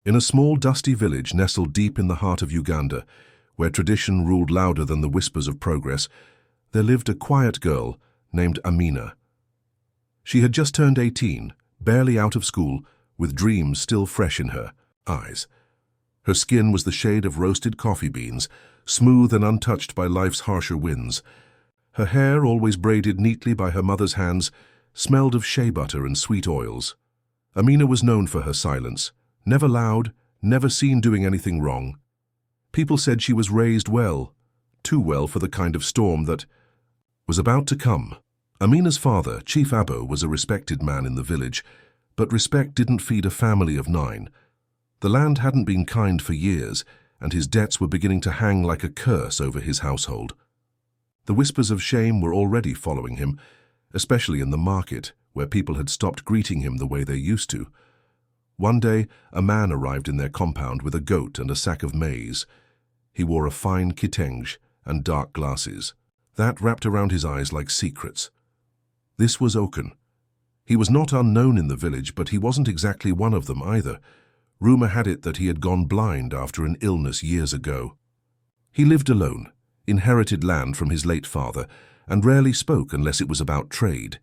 In a small, dusty village nestled deep in the heart of Uganda, where tradition ruled louder than the whispers of progress, there lived a quiet girl named Amina. She had just turned 18, barely out of school, with dreams still fresh in her eyes. Her skin was the shade of roasted coffee beans, smooth and untouched by life's harsher winds. Her hair, always braided neatly by her mother's hands, smelled of shea butter and sweet oils. Amina was known for her silence, never loud, never seen doing anything wrong. People said she was raised well, too well for the kind of storm that was about to come. Amina's father, Chief Abbo, was a respected man in the village, but respect didn't feed a family of 9. The land hadn't been kind for years, and his debts were beginning to hang like a curse over his household. The whispers of shame were already following him, especially in the market, where people had stopped greeting him the way they used to. One day, a man arrived in their compound with a goat and a sack of maize. He wore a fine kitenge and dark glasses, that wrapped around his eyes like secrets. This was Oken. He was not unknown in the village, but he wasn't exactly one of them either. Rumor had it that he had gone blind after an illness years ago. He lived alone, inherited land from his late father, and rarely spoke unless it was about trade.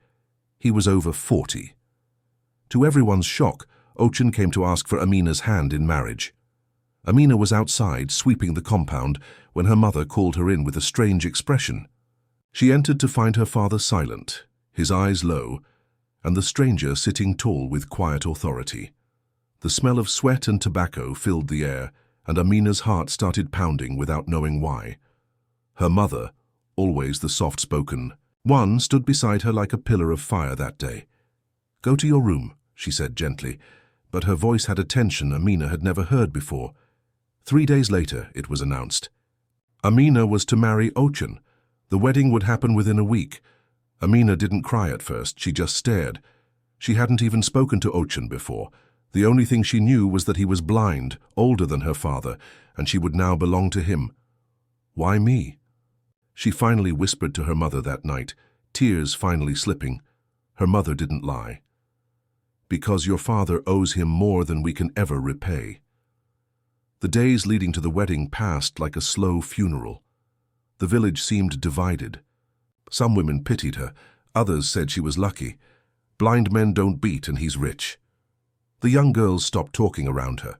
He was over 40. To everyone's shock, Ochen came to ask for Amina's hand in marriage. Amina was outside, sweeping the compound, when her mother called her in with a strange expression. She entered to find her father silent, his eyes low, and the stranger sitting tall with quiet authority. The smell of sweat and tobacco filled the air, and Amina's heart started pounding without knowing why. Her mother, always the soft-spoken one, stood beside her like a pillar of fire that day. "Go to your room," she said gently, but her voice had a tension Amina had never heard before. 3 days later, it was announced. Amina was to marry Ochen. The wedding would happen within a week. Amina didn't cry at first, she just stared. She hadn't even spoken to Ochen before. The only thing she knew was that he was blind, older than her father, and she would now belong to him. Why me? She finally whispered to her mother that night, tears finally slipping. Her mother didn't lie. "Because your father owes him more than we can ever repay." The days leading to the wedding passed like a slow funeral. The village seemed divided. Some women pitied her, others said she was lucky. Blind men don't beat and he's rich. The young girls stopped talking around her.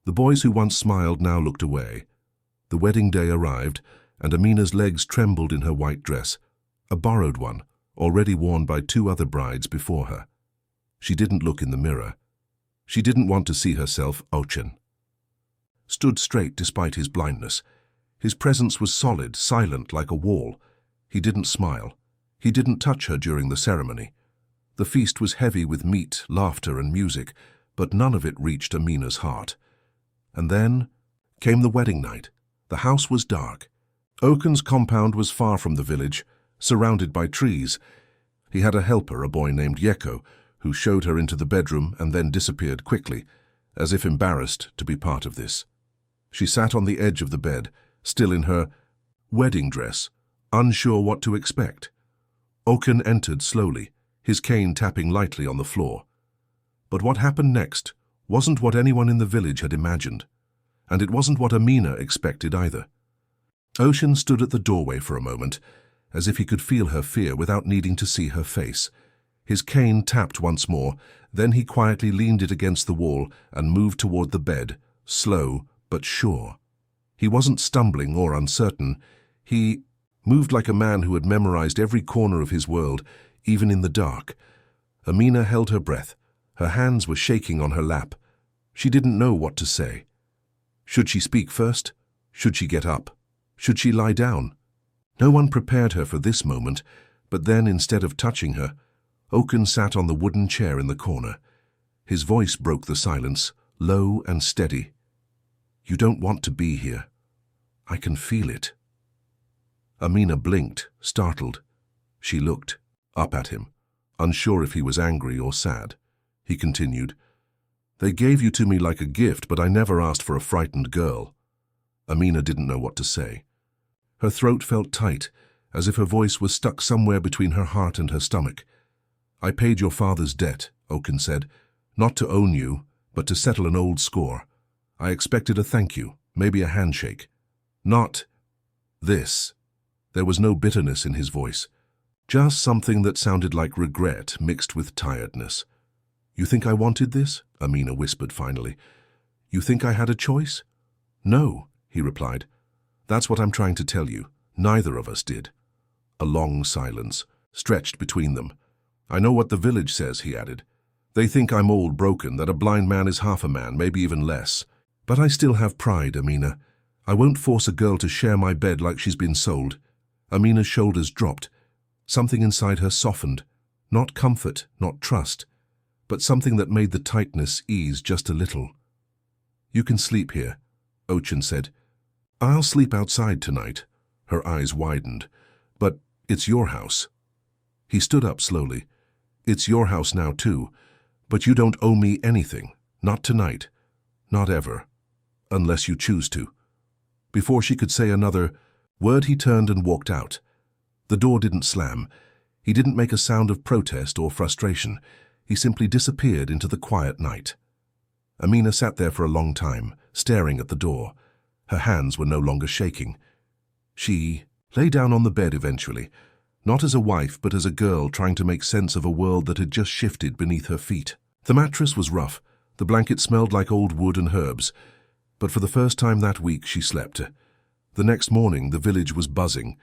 The boys who once smiled now looked away. The wedding day arrived, and Amina's legs trembled in her white dress, a borrowed one, already worn by 2 other brides before her. She didn't look in the mirror. She didn't want to see herself. Ochen stood straight despite his blindness. His presence was solid, silent like a wall. He didn't smile. He didn't touch her during the ceremony. The feast was heavy with meat, laughter, and music, but none of it reached Amina's heart. And then came the wedding night. The house was dark. Oken's compound was far from the village, surrounded by trees. He had a helper, a boy named Yeko, who showed her into the bedroom and then disappeared quickly, as if embarrassed to be part of this. She sat on the edge of the bed, still in her wedding dress, unsure what to expect. Oken entered slowly, his cane tapping lightly on the floor. But what happened next wasn't what anyone in the village had imagined, and it wasn't what Amina expected either. Ocean stood at the doorway for a moment, as if he could feel her fear without needing to see her face. His cane tapped once more, then he quietly leaned it against the wall and moved toward the bed, slow but sure. He wasn't stumbling or uncertain. He moved like a man who had memorized every corner of his world, even in the dark. Amina held her breath. Her hands were shaking on her lap. She didn't know what to say. Should she speak first? Should she get up? Should she lie down? No one prepared her for this moment, but then, instead of touching her, Oken sat on the wooden chair in the corner. His voice broke the silence, low and steady. "You don't want to be here. I can feel it." Amina blinked, startled. She looked up at him, unsure if he was angry or sad. He continued, "They gave you to me like a gift, but I never asked for a frightened girl." Amina didn't know what to say. Her throat felt tight, as if her voice was stuck somewhere between her heart and her stomach. "I paid your father's debt," Oken said, "not to own you, but to settle an old score. I expected a thank you, maybe a handshake. Not this. There was no bitterness in his voice, just something that sounded like regret mixed with tiredness. You think I wanted this? Amina whispered finally. You think I had a choice? No, he replied. That's what I'm trying to tell you. Neither of us did. A long silence stretched between them. I know what the village says, he added. They think I'm old, broken, that a blind man is half a man, maybe even less. But I still have pride, Amina. I won't force a girl to share my bed like she's been sold. Amina's shoulders dropped. Something inside her softened. Not comfort, not trust, but something that made the tightness ease just a little. You can sleep here, Ochin said. I'll sleep outside tonight. Her eyes widened. But it's your house. He stood up slowly. It's your house now too, but you don't owe me anything. Not tonight. Not ever. Unless you choose to. Before she could say another word, he turned and walked out. The door didn't slam. He didn't make a sound of protest or frustration. He simply disappeared into the quiet night. Amina sat there for a long time, staring at the door. Her hands were no longer shaking. She lay down on the bed eventually, not as a wife but as a girl trying to make sense of a world that had just shifted beneath her feet. The mattress was rough. The blanket smelled like old wood and herbs. But for the first time that week she slept. The next morning the village was buzzing.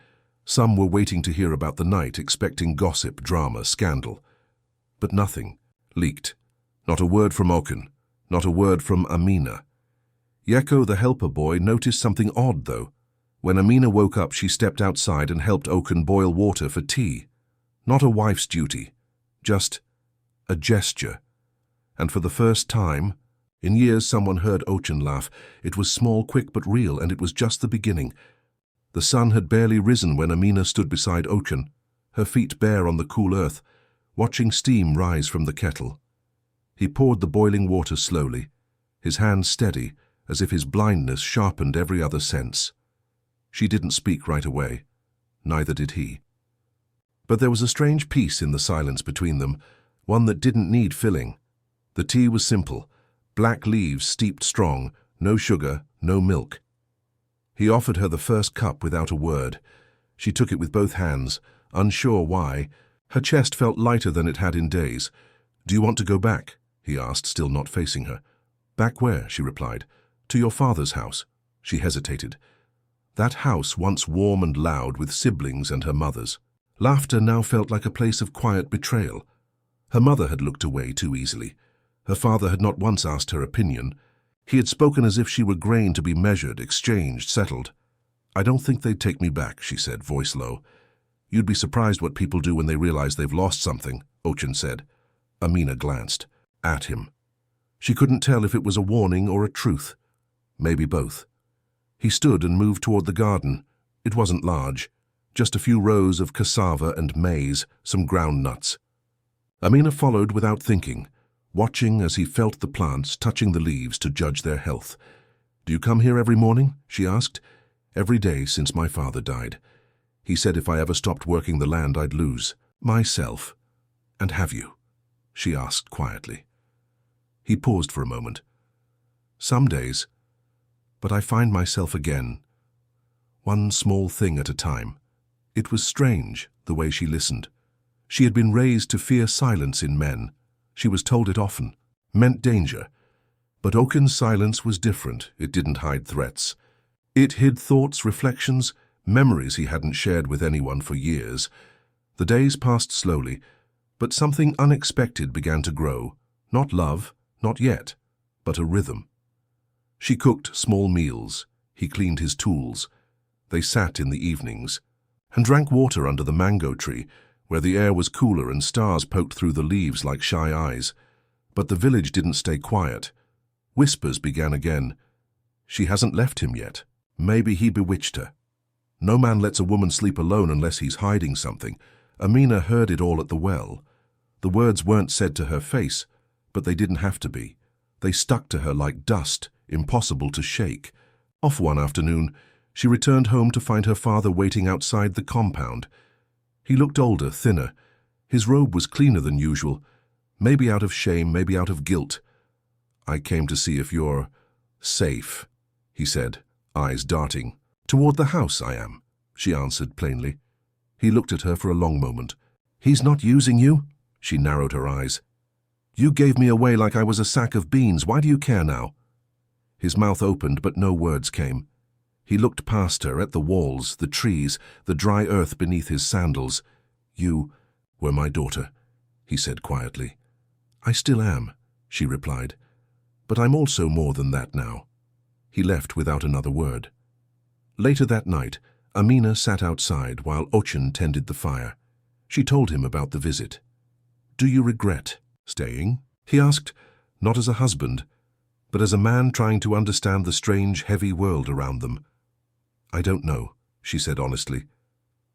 Some were waiting to hear about the night, expecting gossip, drama, scandal. But nothing leaked. Not a word from Oken. Not a word from Amina. Yeko, the helper boy, noticed something odd, though. When Amina woke up, she stepped outside and helped Oken boil water for tea. Not a wife's duty, just a gesture. And for the first time in years, someone heard Ochin laugh. It was small, quick, but real, and it was just the beginning. The sun had barely risen when Amina stood beside Ochin, her feet bare on the cool earth, watching steam rise from the kettle. He poured the boiling water slowly, his hands steady, as if his blindness sharpened every other sense. She didn't speak right away. Neither did he. But there was a strange peace in the silence between them, one that didn't need filling. The tea was simple. Black leaves steeped strong, no sugar, no milk. He offered her the first cup without a word. She took it with both hands, unsure why. Her chest felt lighter than it had in days. Do you want to go back? He asked, still not facing her. Back where? She replied. To your father's house. She hesitated. That house once warm and loud with siblings and her mother's. Laughter now felt like a place of quiet betrayal. Her mother had looked away too easily. Her father had not once asked her opinion. He had spoken as if she were grain to be measured, exchanged, settled. I don't think they'd take me back, she said, voice low. You'd be surprised what people do when they realize they've lost something, Ochin said. Amina glanced at him. She couldn't tell if it was a warning or a truth. Maybe both. He stood and moved toward the garden. It wasn't large. Just a few rows of cassava and maize, some ground nuts. Amina followed without thinking, watching as he felt the plants touching the leaves to judge their health. Do you come here every morning? She asked. Every day since my father died. He said if I ever stopped working the land, I'd lose myself. And have you? She asked quietly. He paused for a moment. Some days, but I find myself again. One small thing at a time. It was strange, the way she listened. She had been raised to fear silence in men. She was told it often, meant danger. But Oken's silence was different. It didn't hide threats. It hid thoughts, reflections, memories he hadn't shared with anyone for years. The days passed slowly, but something unexpected began to grow. Not love, not yet, but a rhythm. She cooked small meals. He cleaned his tools. They sat in the evenings and drank water under the mango tree, where the air was cooler and stars poked through the leaves like shy eyes. But the village didn't stay quiet. Whispers began again. She hasn't left him yet. Maybe he bewitched her. No man lets a woman sleep alone unless he's hiding something. Amina heard it all at the well. The words weren't said to her face, but they didn't have to be. They stuck to her like dust, impossible to shake. Off one afternoon, she returned home to find her father waiting outside the compound. He looked older, thinner. His robe was cleaner than usual, maybe out of shame, maybe out of guilt. I came to see if you're... Safe, he said, eyes darting. Toward the house I am, she answered plainly. He looked at her for a long moment. He's not using you? She narrowed her eyes. You gave me away like I was a sack of beans. Why do you care now? His mouth opened, but no words came. He looked past her at the walls, the trees, the dry earth beneath his sandals. You were my daughter, he said quietly. I still am, she replied. But I'm also more than that now. He left without another word. Later that night, Amina sat outside while Ochin tended the fire. She told him about the visit. Do you regret staying? He asked, not as a husband, but as a man trying to understand the strange, heavy world around them. I don't know, she said honestly.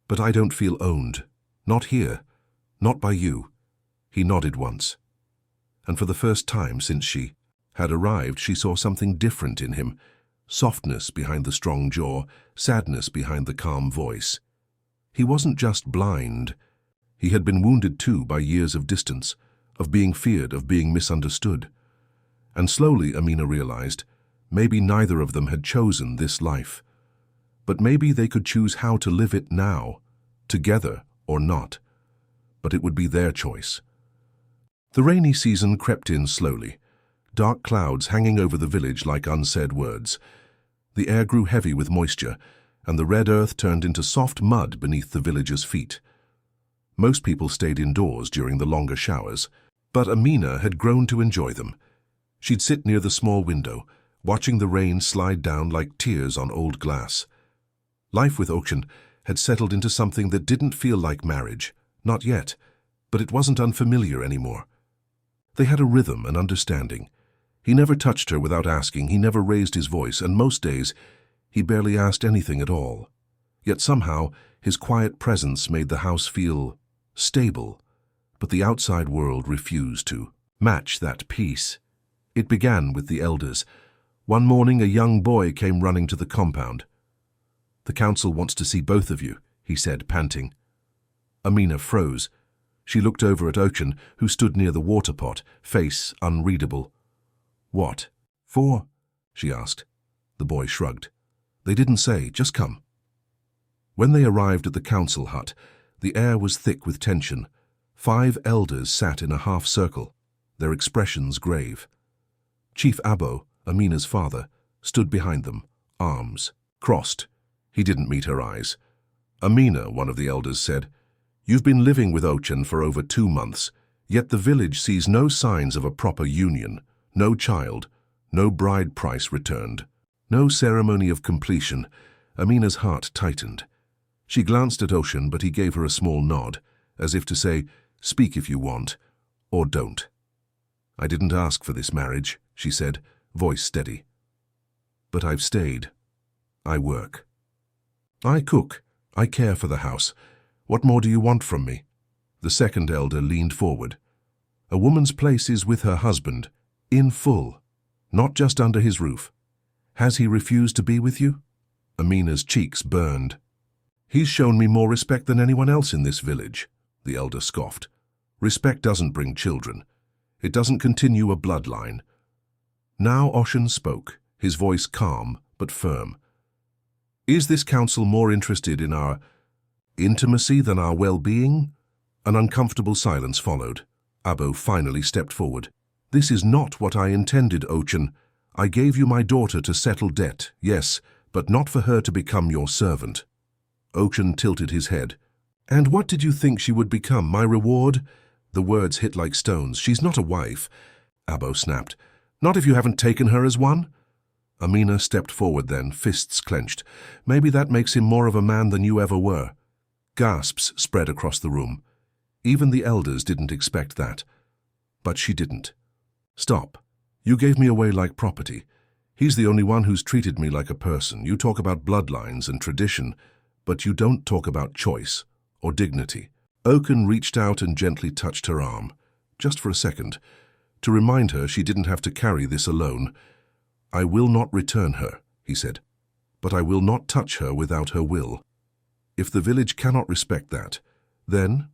But I don't feel owned. Not here. Not by you. He nodded once. And for the first time since she had arrived, she saw something different in him. Softness behind the strong jaw, sadness behind the calm voice. He wasn't just blind. He had been wounded too by years of distance, of being feared, of being misunderstood. And slowly Amina realized, maybe neither of them had chosen this life. But maybe they could choose how to live it now, together or not. But it would be their choice. The rainy season crept in slowly, dark clouds hanging over the village like unsaid words. The air grew heavy with moisture, and the red earth turned into soft mud beneath the villagers' feet. Most people stayed indoors during the longer showers, but Amina had grown to enjoy them. She'd sit near the small window, watching the rain slide down like tears on old glass. Life with Ochin had settled into something that didn't feel like marriage, not yet, but it wasn't unfamiliar anymore. They had a rhythm and understanding. He never touched her without asking, he never raised his voice, and most days he barely asked anything at all. Yet somehow his quiet presence made the house feel stable, but the outside world refused to match that peace. It began with the elders. One morning a young boy came running to the compound. The council wants to see both of you, he said, panting. Amina froze. She looked over at Ochin, who stood near the water pot, face unreadable. What for? She asked. The boy shrugged. They didn't say, just come. When they arrived at the council hut, the air was thick with tension. 5 elders sat in a half circle, their expressions grave. Chief Abo, Amina's father, stood behind them, arms crossed. He didn't meet her eyes. Amina, one of the elders said, you've been living with Ochin for over 2 months, yet the village sees no signs of a proper union, no child, no bride price returned, no ceremony of completion. Amina's heart tightened. She glanced at Ochin, but he gave her a small nod, as if to say, speak if you want, or don't. I didn't ask for this marriage, she said, voice steady. But I've stayed. I work. I cook. I care for the house. What more do you want from me? The second elder leaned forward. A woman's place is with her husband, in full, not just under his roof. Has he refused to be with you? Amina's cheeks burned. He's shown me more respect than anyone else in this village, the elder scoffed. Respect doesn't bring children. It doesn't continue a bloodline. Now Ochin spoke, his voice calm but firm. Is this council more interested in our intimacy than our well-being? An uncomfortable silence followed. Abo finally stepped forward. This is not what I intended, Ochin. I gave you my daughter to settle debt, yes, but not for her to become your servant. Ochin tilted his head. And what did you think she would become, my reward? The words hit like stones. She's not a wife. Abo snapped. Not if you haven't taken her as one? Amina stepped forward then, fists clenched. Maybe that makes him more of a man than you ever were. Gasps spread across the room. Even the elders didn't expect that. But she didn't. Stop. You gave me away like property. He's the only one who's treated me like a person. You talk about bloodlines and tradition, but you don't talk about choice or dignity. Ochin reached out and gently touched her arm, just for a second, to remind her she didn't have to carry this alone. I will not return her, he said, but I will not touch her without her will. If the village cannot respect that, then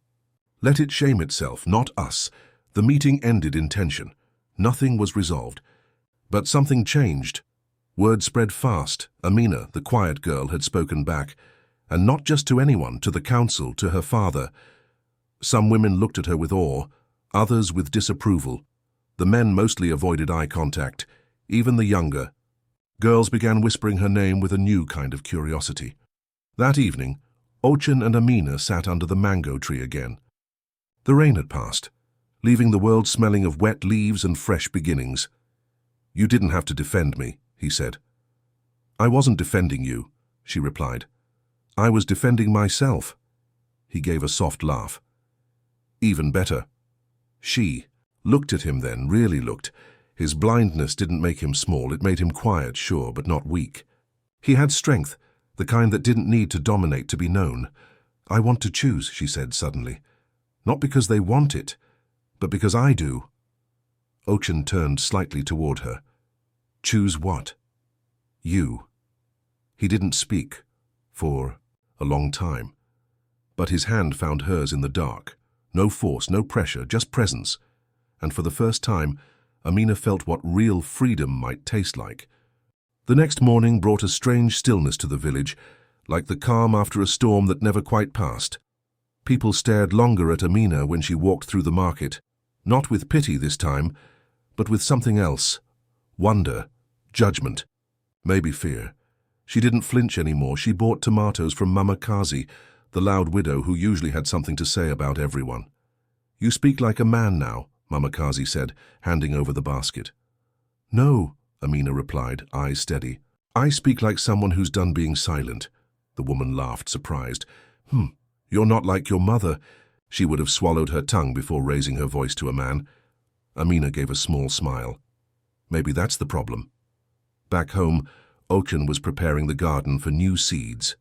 let it shame itself, not us. The meeting ended in tension. Nothing was resolved. But something changed. Word spread fast. Amina, the quiet girl, had spoken back, and not just to anyone, to the council, to her father. Some women looked at her with awe, others with disapproval. The men mostly avoided eye contact, even the younger. Girls began whispering her name with a new kind of curiosity. That evening, Ochin and Amina sat under the mango tree again. The rain had passed, leaving the world smelling of wet leaves and fresh beginnings. "You didn't have to defend me," he said. "I wasn't defending you," she replied. "I was defending myself." He gave a soft laugh. "Even better." She looked at him then, really looked. His blindness didn't make him small, it made him quiet, sure, but not weak. He had strength, the kind that didn't need to dominate to be known. "I want to choose," she said suddenly. "Not because they want it, but because I do." Ochin turned slightly toward her. "Choose what?" "You." He didn't speak for a long time, but his hand found hers in the dark. No force, no pressure, just presence. And for the first time, Amina felt what real freedom might taste like. The next morning brought a strange stillness to the village, like the calm after a storm that never quite passed. People stared longer at Amina when she walked through the market, not with pity this time, but with something else. Wonder, judgment, maybe fear. She didn't flinch anymore. She bought tomatoes from Mama Kazi, the loud widow who usually had something to say about everyone. "You speak like a man now," Mama Kazi said, handing over the basket. "No," Amina replied, eyes steady. "I speak like someone who's done being silent." The woman laughed, surprised. You're not like your mother." She would have swallowed her tongue before raising her voice to a man. Amina gave a small smile. Maybe that's the problem. Back home, Ochin was preparing the garden for new seeds.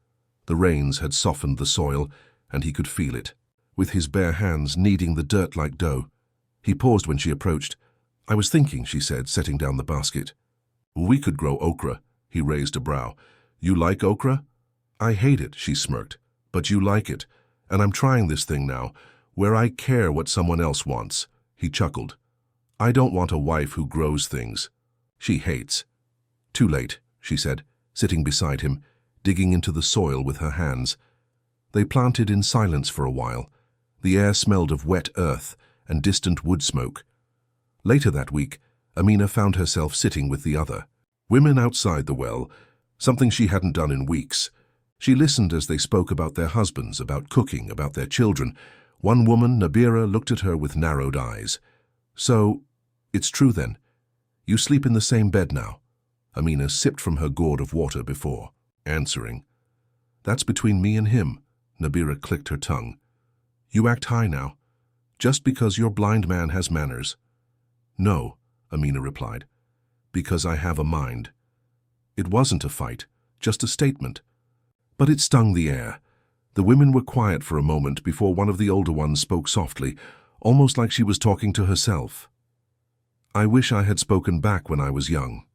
The rains had softened the soil, and he could feel it, with his bare hands kneading the dirt like dough. He paused when she approached. "I was thinking," she said, setting down the basket. "We could grow okra." He raised a brow. "You like okra?" "I hate it," she smirked. "But you like it, and I'm trying this thing now, where I care what someone else wants." He chuckled. "I don't want a wife who grows things. She hates." "Too late," she said, sitting beside him, digging into the soil with her hands. They planted in silence for a while. The air smelled of wet earth and distant wood smoke. Later that week, Amina found herself sitting with the other women outside the well, something she hadn't done in weeks. She listened as they spoke about their husbands, about cooking, about their children. One woman, Nabira, looked at her with narrowed eyes. "So, it's true then? You sleep in the same bed now?" Amina sipped from her gourd of water before answering. "That's between me and him." Nabira clicked her tongue. "You act high now, just because your blind man has manners." "No," Amina replied, "because I have a mind." It wasn't a fight, just a statement. But it stung the air. The women were quiet for a moment before one of the older ones spoke softly, almost like she was talking to herself. "I wish I had spoken back when I was young.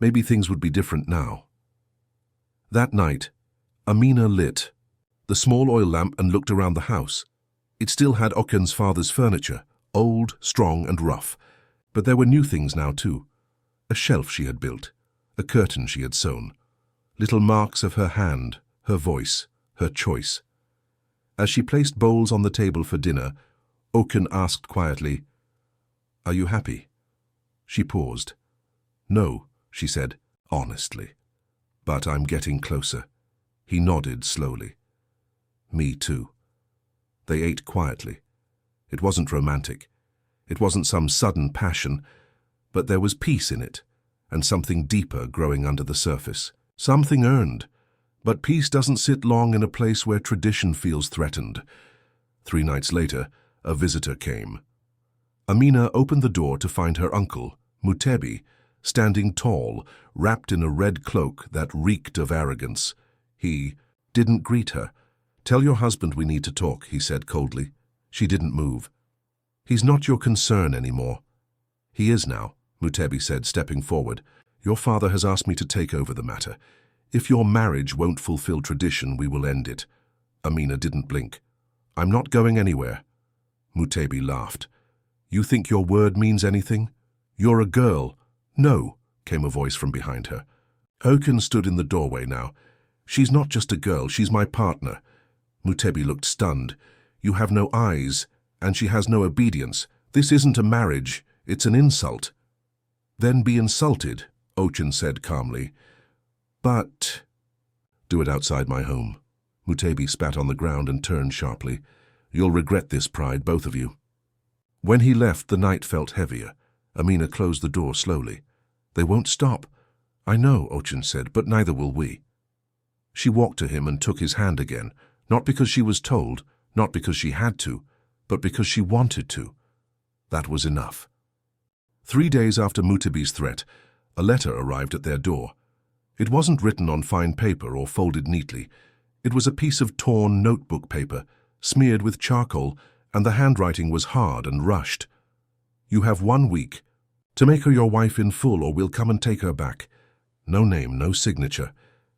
Maybe things would be different now." That night, Amina lit the small oil lamp and looked around the house. It still had Ochin's father's furniture, old, strong and rough. But there were new things now too. A shelf she had built, a curtain she had sewn. Little marks of her hand, her voice, her choice. As she placed bowls on the table for dinner, Ochin asked quietly, "Are you happy?" She paused. "No," she said, honestly. "But I'm getting closer." He nodded slowly. "Me too." They ate quietly. It wasn't romantic. It wasn't some sudden passion, but there was peace in it, and something deeper growing under the surface. Something earned. But peace doesn't sit long in a place where tradition feels threatened. 3 nights later, a visitor came. Amina opened the door to find her uncle, Mutebi, standing tall, wrapped in a red cloak that reeked of arrogance. He didn't greet her. "Tell your husband we need to talk," he said coldly. She didn't move. "He's not your concern anymore." "He is now," Mutebi said, stepping forward. "Your father has asked me to take over the matter. If your marriage won't fulfill tradition, we will end it." Amina didn't blink. "I'm not going anywhere." Mutebi laughed. "You think your word means anything? You're a girl." "No," came a voice from behind her. Oken stood in the doorway now. She's not just a girl, she's my partner. Mutebi looked stunned. You have no eyes, and she has no obedience. This isn't a marriage, it's an insult. Then be insulted, Ochen said calmly. But... Do it outside my home. Mutebi spat on the ground and turned sharply. You'll regret this, Pride, both of you. When he left, the night felt heavier. Amina closed the door slowly. They won't stop. I know, Ochen said, but neither will we. She walked to him and took his hand again, not because she was told, not because she had to, but because she wanted to. That was enough. 3 days after Mutebi's threat, a letter arrived at their door. It wasn't written on fine paper or folded neatly. It was a piece of torn notebook paper, smeared with charcoal, and the handwriting was hard and rushed. You have 1 week to make her your wife in full, or we'll come and take her back. No name, no signature.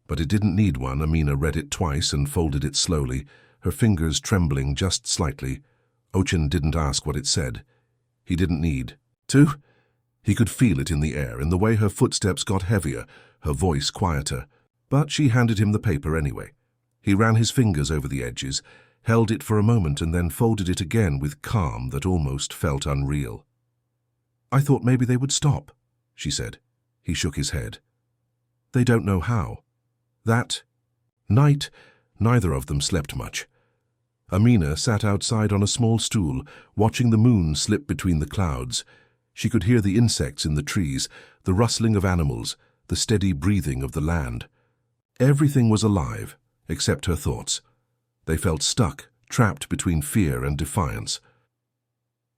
But it didn't need one. Amina read it twice and folded it slowly, her fingers trembling just slightly. Ochen didn't ask what it said. He didn't need to. He could feel it in the air, in the way her footsteps got heavier, her voice quieter. But she handed him the paper anyway. He ran his fingers over the edges, held it for a moment, and then folded it again with calm that almost felt unreal. I thought maybe they would stop, she said. He shook his head. They don't know how. That night, neither of them slept much. Amina sat outside on a small stool, watching the moon slip between the clouds. She could hear the insects in the trees, the rustling of animals, the steady breathing of the land. Everything was alive, except her thoughts. They felt stuck, trapped between fear and defiance.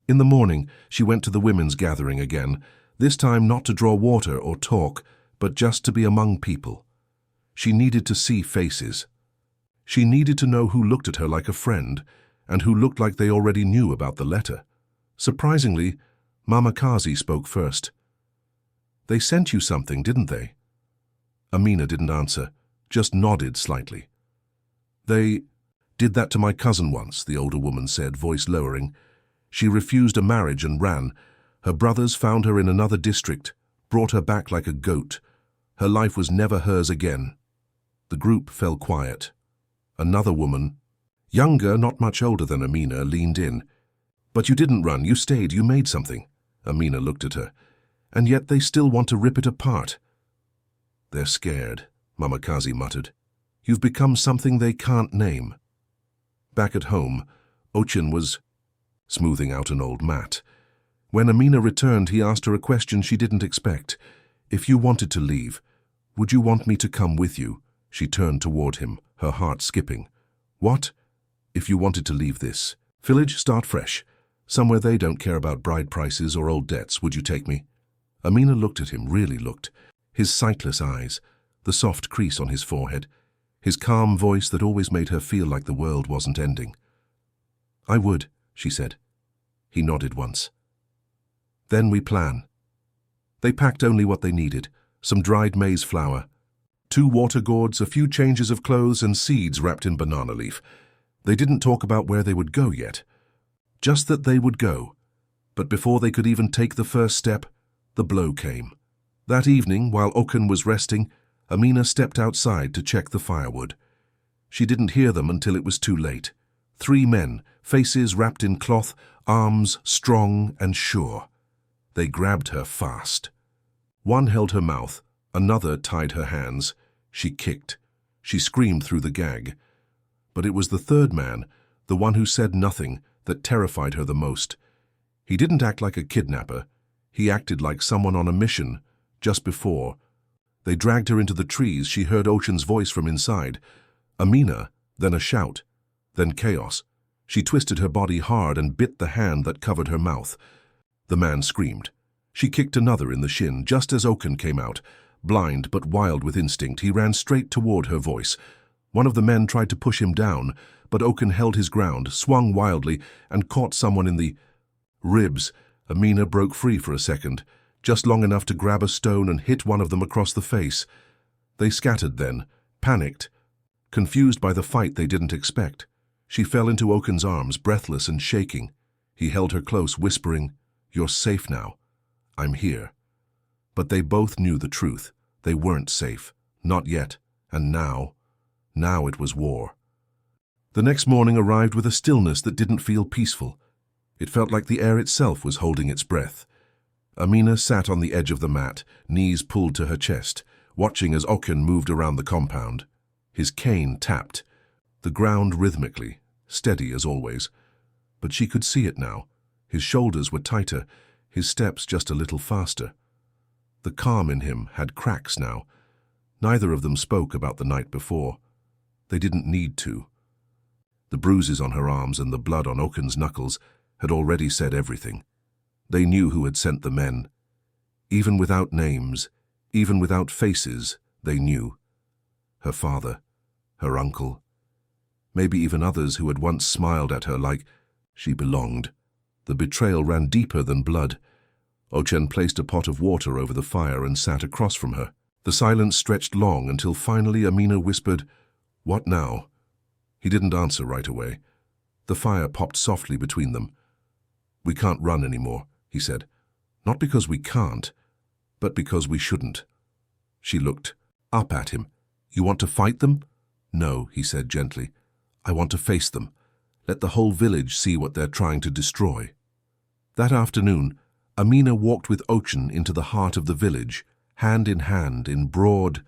In the morning, she went to the women's gathering again, this time not to draw water or talk, but just to be among people. She needed to see faces. She needed to know who looked at her like a friend, and who looked like they already knew about the letter. Surprisingly, Mama Kazi spoke first. They sent you something, didn't they? Amina didn't answer, just nodded slightly. They did that to my cousin once, the older woman said, voice lowering. She refused a marriage and ran. Her brothers found her in another district, brought her back like a goat. Her life was never hers again. The group fell quiet. Another woman, younger, not much older than Amina, leaned in. But you didn't run, you stayed, you made something. Amina looked at her. And yet they still want to rip it apart. They're scared, Mama Kazi muttered. You've become something they can't name. Back at home, Ochen was smoothing out an old mat. When Amina returned, he asked her a question she didn't expect. If you wanted to leave, would you want me to come with you? She turned toward him, her heart skipping. What? If you wanted to leave this village, start fresh, somewhere they don't care about bride prices or old debts, would you take me? Amina looked at him, really looked. His sightless eyes, the soft crease on his forehead, his calm voice that always made her feel like the world wasn't ending. I would, she said. He nodded once. Then we plan. They packed only what they needed, some dried maize flour, 2 water gourds, a few changes of clothes, and seeds wrapped in banana leaf. They didn't talk about where they would go yet. Just that they would go. But before they could even take the first step, the blow came. That evening, while Oken was resting, Amina stepped outside to check the firewood. She didn't hear them until it was too late. 3 men, faces wrapped in cloth, arms strong and sure. They grabbed her fast. One held her mouth, another tied her hands. She kicked. She screamed through the gag. But it was the third man, the one who said nothing, that terrified her the most. He didn't act like a kidnapper. He acted like someone on a mission. Just before they dragged her into the trees, she heard Ochen's voice from inside. Amina, then a shout, then chaos. She twisted her body hard and bit the hand that covered her mouth. The man screamed. She kicked another in the shin just as Oken came out. Blind but wild with instinct, he ran straight toward her voice. One of the men tried to push him down, but Oken held his ground, swung wildly, and caught someone in the ribs. Amina broke free for a second, just long enough to grab a stone and hit one of them across the face. They scattered then, panicked, confused by the fight they didn't expect. She fell into Oken's arms, breathless and shaking. He held her close, whispering, "You're safe now. I'm here." But they both knew the truth. They weren't safe. Not yet. And now it was war. The next morning arrived with a stillness that didn't feel peaceful. It felt like the air itself was holding its breath. Amina sat on the edge of the mat, knees pulled to her chest, watching as Okan moved around the compound. His cane tapped, the ground rhythmically, steady as always. But she could see it now. His shoulders were tighter, his steps just a little faster. The calm in him had cracks now. Neither of them spoke about the night before. They didn't need to. The bruises on her arms and the blood on Okan's knuckles had already said everything. They knew who had sent the men. Even without names, even without faces, they knew. Her father, her uncle, maybe even others who had once smiled at her like she belonged. The betrayal ran deeper than blood. Ochen placed a pot of water over the fire and sat across from her. The silence stretched long until finally Amina whispered, "What now?" He didn't answer right away. The fire popped softly between them. "We can't run anymore," he said. "Not because we can't, but because we shouldn't." She looked up at him. "You want to fight them?" "No," he said gently. "I want to face them. Let the whole village see what they're trying to destroy." That afternoon, Amina walked with Ochen into the heart of the village, hand in broad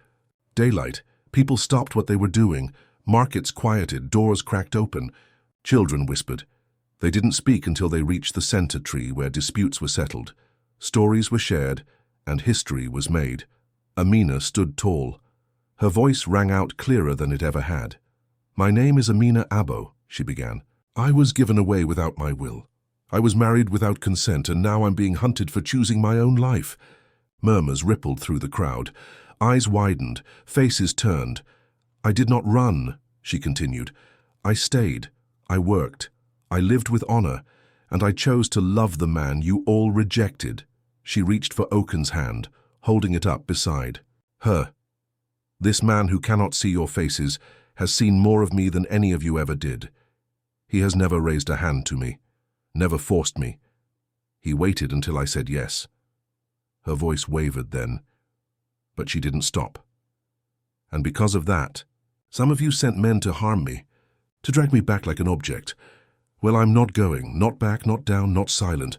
daylight. People stopped what they were doing. Markets quieted, doors cracked open. Children whispered. They didn't speak until they reached the center tree where disputes were settled. Stories were shared, and history was made. Amina stood tall. Her voice rang out clearer than it ever had. "My name is Amina Abo," she began. "I was given away without my will. I was married without consent, and now I'm being hunted for choosing my own life." Murmurs rippled through the crowd. Eyes widened, faces turned. "I did not run," she continued. "I stayed. I worked. I lived with honor, and I chose to love the man you all rejected." She reached for Oken's hand, holding it up beside her. "This man who cannot see your faces has seen more of me than any of you ever did. He has never raised a hand to me, never forced me. He waited until I said yes." Her voice wavered then, but she didn't stop. "And because of that, some of you sent men to harm me, to drag me back like an object. Well, I'm not going, not back, not down, not silent."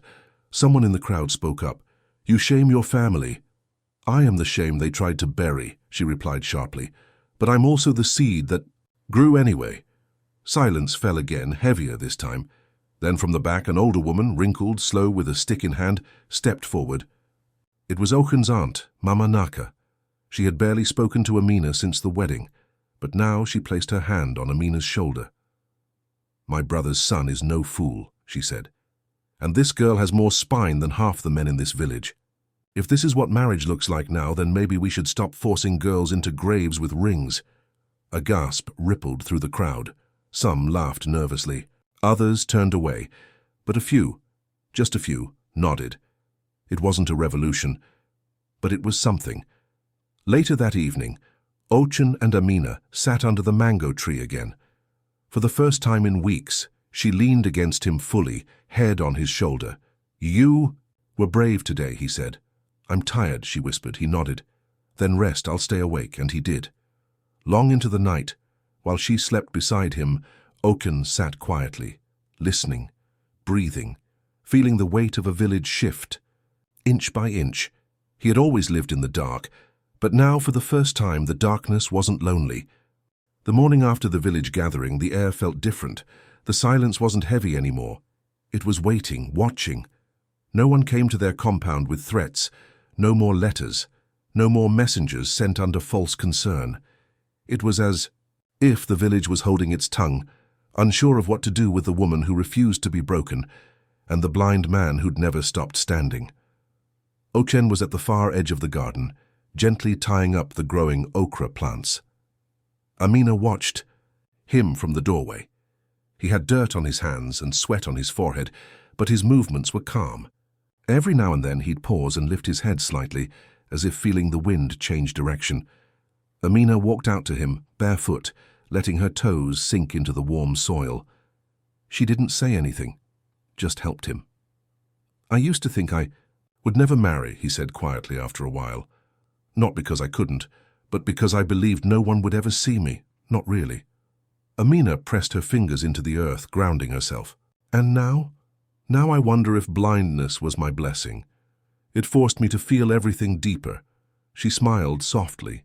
Someone in the crowd spoke up. "You shame your family." "I am the shame they tried to bury," she replied sharply. "But I'm also the seed that grew anyway." Silence fell again, heavier this time. Then from the back, an older woman, wrinkled, slow, with a stick in hand, stepped forward. It was Oken's aunt, Mama Naka. She had barely spoken to Amina since the wedding, but now she placed her hand on Amina's shoulder. "My brother's son is no fool," she said. "And this girl has more spine than half the men in this village. If this is what marriage looks like now, then maybe we should stop forcing girls into graves with rings." A gasp rippled through the crowd. Some laughed nervously. Others turned away. But a few, just a few, nodded. It wasn't a revolution, but it was something. Later that evening, Ochen and Amina sat under the mango tree again. For the first time in weeks, she leaned against him fully, head on his shoulder. "You were brave today," he said. "I'm tired," she whispered. He nodded. "Then rest, I'll stay awake," and he did. Long into the night, while she slept beside him, Oken sat quietly, listening, breathing, feeling the weight of a village shift. Inch by inch, he had always lived in the dark, but now for the first time the darkness wasn't lonely. The morning after the village gathering, the air felt different. The silence wasn't heavy anymore. It was waiting, watching. No one came to their compound with threats, no more letters, no more messengers sent under false concern. It was as if the village was holding its tongue, unsure of what to do with the woman who refused to be broken, and the blind man who'd never stopped standing. Ochen was at the far edge of the garden, gently tying up the growing okra plants. Amina watched him from the doorway. He had dirt on his hands and sweat on his forehead, but his movements were calm. Every now and then he'd pause and lift his head slightly, as if feeling the wind change direction. Amina walked out to him, barefoot, letting her toes sink into the warm soil. She didn't say anything, just helped him. "I used to think I Would never marry, he said quietly after a while. Not because I couldn't, but because I believed no one would ever see me. Not really. Amina pressed her fingers into the earth, grounding herself. And now? Now I wonder if blindness was my blessing. It forced me to feel everything deeper. She smiled softly.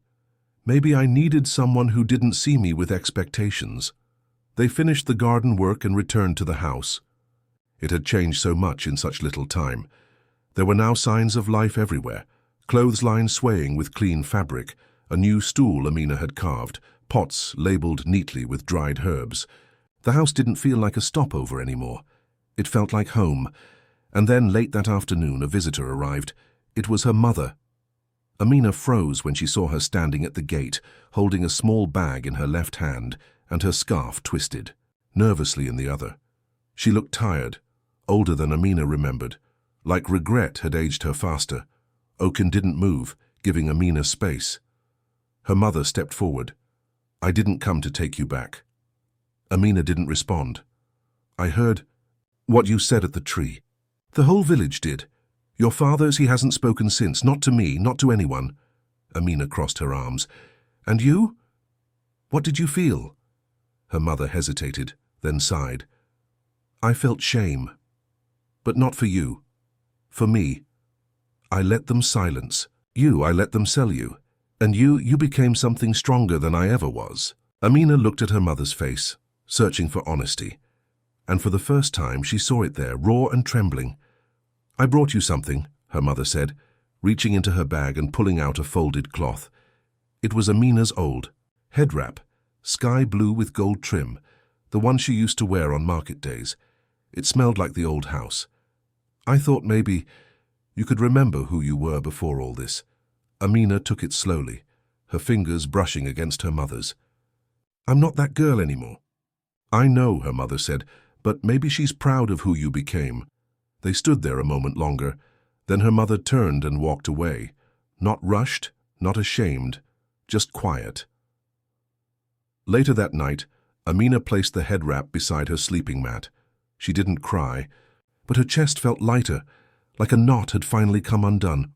Maybe I needed someone who didn't see me with expectations. They finished the garden work and returned to the house. It had changed so much in such little time. There were now signs of life everywhere. Clotheslines swaying with clean fabric, a new stool Amina had carved, pots labeled neatly with dried herbs. The house didn't feel like a stopover anymore. It felt like home. And then, late that afternoon, a visitor arrived. It was her mother. Amina froze when she saw her standing at the gate, holding a small bag in her left hand and her scarf twisted, nervously in the other. She looked tired, older than Amina remembered. Like regret had aged her faster. Oaken didn't move, giving Amina space. Her mother stepped forward. I didn't come to take you back. Amina didn't respond. I heard what you said at the tree. The whole village did. Your father's, he hasn't spoken since, not to me, not to anyone. Amina crossed her arms. And you? What did you feel? Her mother hesitated, then sighed. I felt shame. But not for you. For me. I let them silence. You, I let them sell you. And you became something stronger than I ever was. Amina looked at her mother's face, searching for honesty. And for the first time she saw it there, raw and trembling. I brought you something, her mother said, reaching into her bag and pulling out a folded cloth. It was Amina's old head wrap, sky blue with gold trim, the one she used to wear on market days. It smelled like the old house. I thought maybe you could remember who you were before all this. Amina took it slowly, her fingers brushing against her mother's. I'm not that girl anymore. I know, her mother said, but maybe she's proud of who you became. They stood there a moment longer. Then her mother turned and walked away. Not rushed, not ashamed, just quiet. Later that night, Amina placed the head wrap beside her sleeping mat. She didn't cry, but her chest felt lighter, like a knot had finally come undone.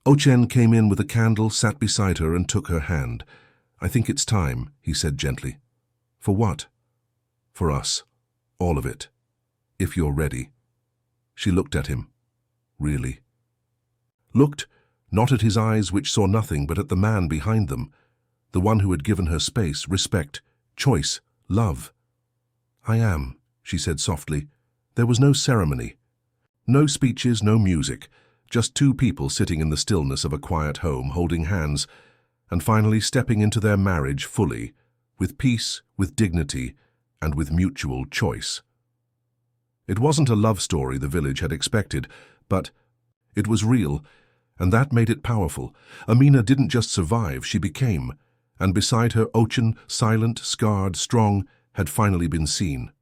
Ochen came in with a candle, sat beside her and took her hand. I think it's time, he said gently. For what? For us. All of it. If you're ready. She looked at him. Really? Looked, not at his eyes which saw nothing, but at the man behind them, the one who had given her space, respect, choice, love. I am, she said softly. There was no ceremony. No speeches, no music, just two people sitting in the stillness of a quiet home, holding hands, and finally stepping into their marriage fully, with peace, with dignity, and with mutual choice. It wasn't a love story the village had expected, but it was real, and that made it powerful. Amina didn't just survive, she became, and beside her Ochen, silent, scarred, strong, had finally been seen.